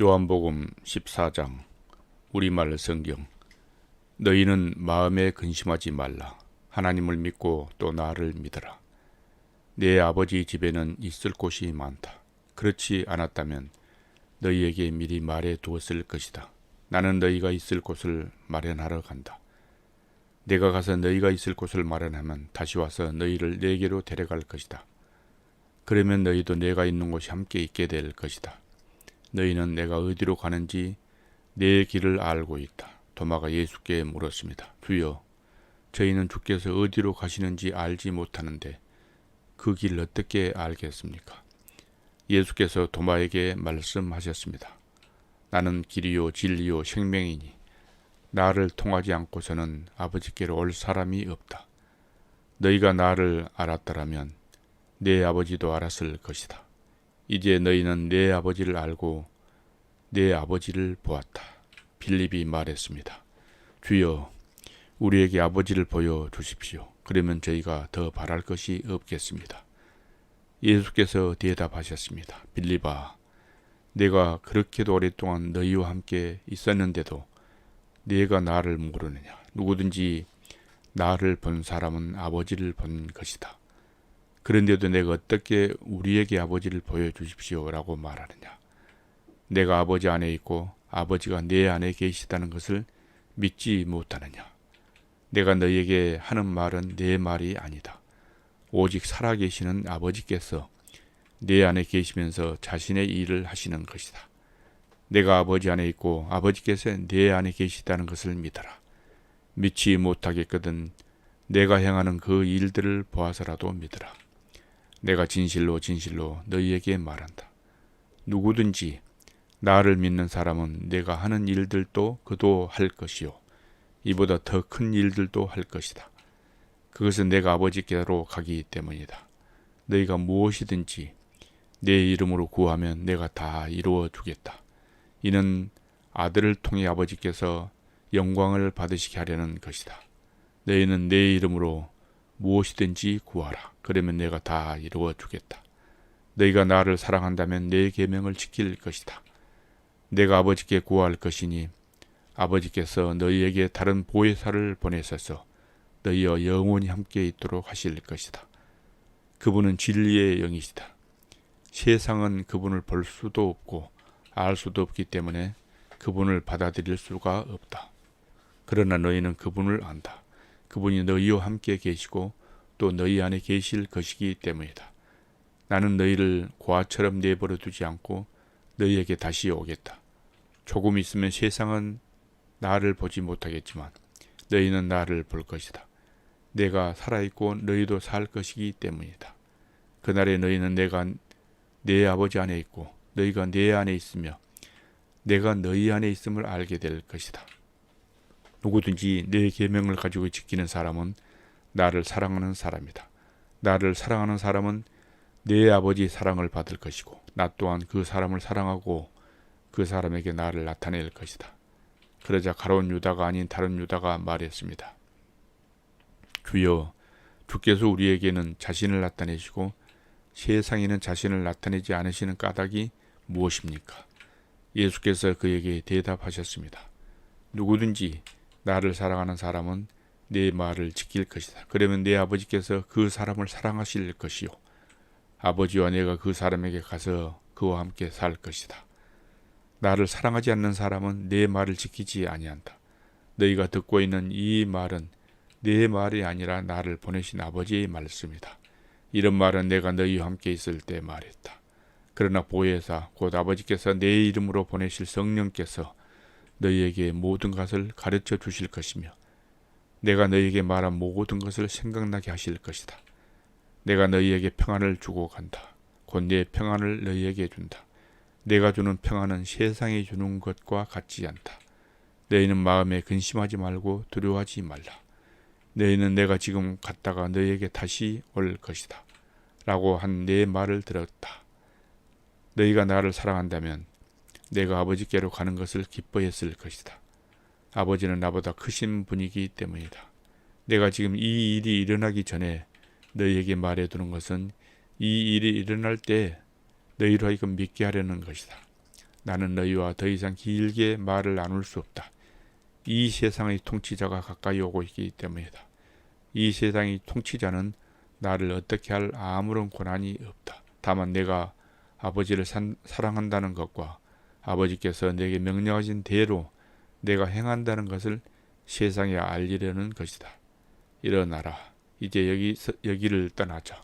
요한복음 14장 우리말 성경. 너희는 마음에 근심하지 말라. 하나님을 믿고 또 나를 믿으라. 내 아버지 집에는 있을 곳이 많다. 그렇지 않았다면 너희에게 미리 말해 두었을 것이다. 나는 너희가 있을 곳을 마련하러 간다. 내가 가서 너희가 있을 곳을 마련하면 다시 와서 너희를 내게로 데려갈 것이다. 그러면 너희도 내가 있는 곳이 함께 있게 될 것이다. 너희는 내가 어디로 가는지 내 길을 알고 있다. 도마가 예수께 물었습니다. 주여, 저희는 주께서 어디로 가시는지 알지 못하는데 그 길을 어떻게 알겠습니까? 예수께서 도마에게 말씀하셨습니다. 나는 길이요 진리요 생명이니 나를 통하지 않고서는 아버지께로 올 사람이 없다. 너희가 나를 알았더라면 내 아버지도 알았을 것이다. 이제 너희는 내 아버지를 알고 내 아버지를 보았다. 빌립이 말했습니다. 주여, 우리에게 아버지를 보여주십시오. 그러면 저희가 더 바랄 것이 없겠습니다. 예수께서 대답하셨습니다. 빌립아, 내가 그렇게도 오랫동안 너희와 함께 있었는데도 네가 나를 모르느냐? 누구든지 나를 본 사람은 아버지를 본 것이다. 그런데도 내가 어떻게 우리에게 아버지를 보여주십시오 라고 말하느냐? 내가 아버지 안에 있고 아버지가 내 안에 계시다는 것을 믿지 못하느냐? 내가 너희에게 하는 말은 내 말이 아니다. 오직 살아계시는 아버지께서 내 안에 계시면서 자신의 일을 하시는 것이다. 내가 아버지 안에 있고 아버지께서 내 안에 계시다는 것을 믿어라. 믿지 못하겠거든 내가 행하는 그 일들을 보아서라도 믿어라. 내가 진실로 진실로 너희에게 말한다. 누구든지 나를 믿는 사람은 내가 하는 일들도 그도 할 것이요 이보다 더 큰 일들도 할 것이다. 그것은 내가 아버지께로 가기 때문이다. 너희가 무엇이든지 내 이름으로 구하면 내가 다 이루어 주겠다. 이는 아들을 통해 아버지께서 영광을 받으시게 하려는 것이다. 너희는 내 이름으로 무엇이든지 구하라. 그러면 내가 다 이루어 주겠다. 너희가 나를 사랑한다면 내 계명을 지킬 것이다. 내가 아버지께 구할 것이니 아버지께서 너희에게 다른 보혜사를 보내셔서 너희와 영원히 함께 있도록 하실 것이다. 그분은 진리의 영이시다. 세상은 그분을 볼 수도 없고 알 수도 없기 때문에 그분을 받아들일 수가 없다. 그러나 너희는 그분을 안다. 그분이 너희와 함께 계시고 또 너희 안에 계실 것이기 때문이다. 나는 너희를 고아처럼 내버려 두지 않고 너희에게 다시 오겠다. 조금 있으면 세상은 나를 보지 못하겠지만 너희는 나를 볼 것이다. 내가 살아있고 너희도 살 것이기 때문이다. 그날에 너희는 내가 내 아버지 안에 있고 너희가 내 안에 있으며 내가 너희 안에 있음을 알게 될 것이다. 누구든지 내 계명을 가지고 지키는 사람은 나를 사랑하는 사람이다. 나를 사랑하는 사람은 내 아버지 사랑을 받을 것이고 나 또한 그 사람을 사랑하고 그 사람에게 나를 나타낼 것이다. 그러자 가룟 유다가 아닌 다른 유다가 말했습니다. 주여, 주께서 우리에게는 자신을 나타내시고 세상에는 자신을 나타내지 않으시는 까닭이 무엇입니까? 예수께서 그에게 대답하셨습니다. 누구든지 나를 사랑하는 사람은 내 말을 지킬 것이다. 그러면 내 아버지께서 그 사람을 사랑하실 것이요 아버지와 내가 그 사람에게 가서 그와 함께 살 것이다. 나를 사랑하지 않는 사람은 내 말을 지키지 아니한다. 너희가 듣고 있는 이 말은 내 말이 아니라 나를 보내신 아버지의 말씀이다. 이런 말은 내가 너희와 함께 있을 때 말했다. 그러나 보혜사 곧 아버지께서 내 이름으로 보내실 성령께서 너희에게 모든 것을 가르쳐 주실 것이며 내가 너희에게 말한 모든 것을 생각나게 하실 것이다. 내가 너희에게 평안을 주고 간다. 곧 내 평안을 너희에게 준다. 내가 주는 평안은 세상이 주는 것과 같지 않다. 너희는 마음에 근심하지 말고 두려워하지 말라. 너희는 내가 지금 갔다가 너희에게 다시 올 것이다. 라고 한 내 말을 들었다. 너희가 나를 사랑한다면 내가 아버지께로 가는 것을 기뻐했을 것이다. 아버지는 나보다 크신 분이기 때문이다. 내가 지금 이 일이 일어나기 전에 너희에게 말해두는 것은 이 일이 일어날 때 너희로 하여금 믿게 하려는 것이다. 나는 너희와 더 이상 길게 말을 나눌 수 없다. 이 세상의 통치자가 가까이 오고 있기 때문이다. 이 세상의 통치자는 나를 어떻게 할 아무런 권한이 없다. 다만 내가 아버지를 사랑한다는 것과 아버지께서 내게 명령하신 대로 내가 행한다는 것을 세상에 알리려는 것이다. 일어나라. 이제 여기를 떠나자.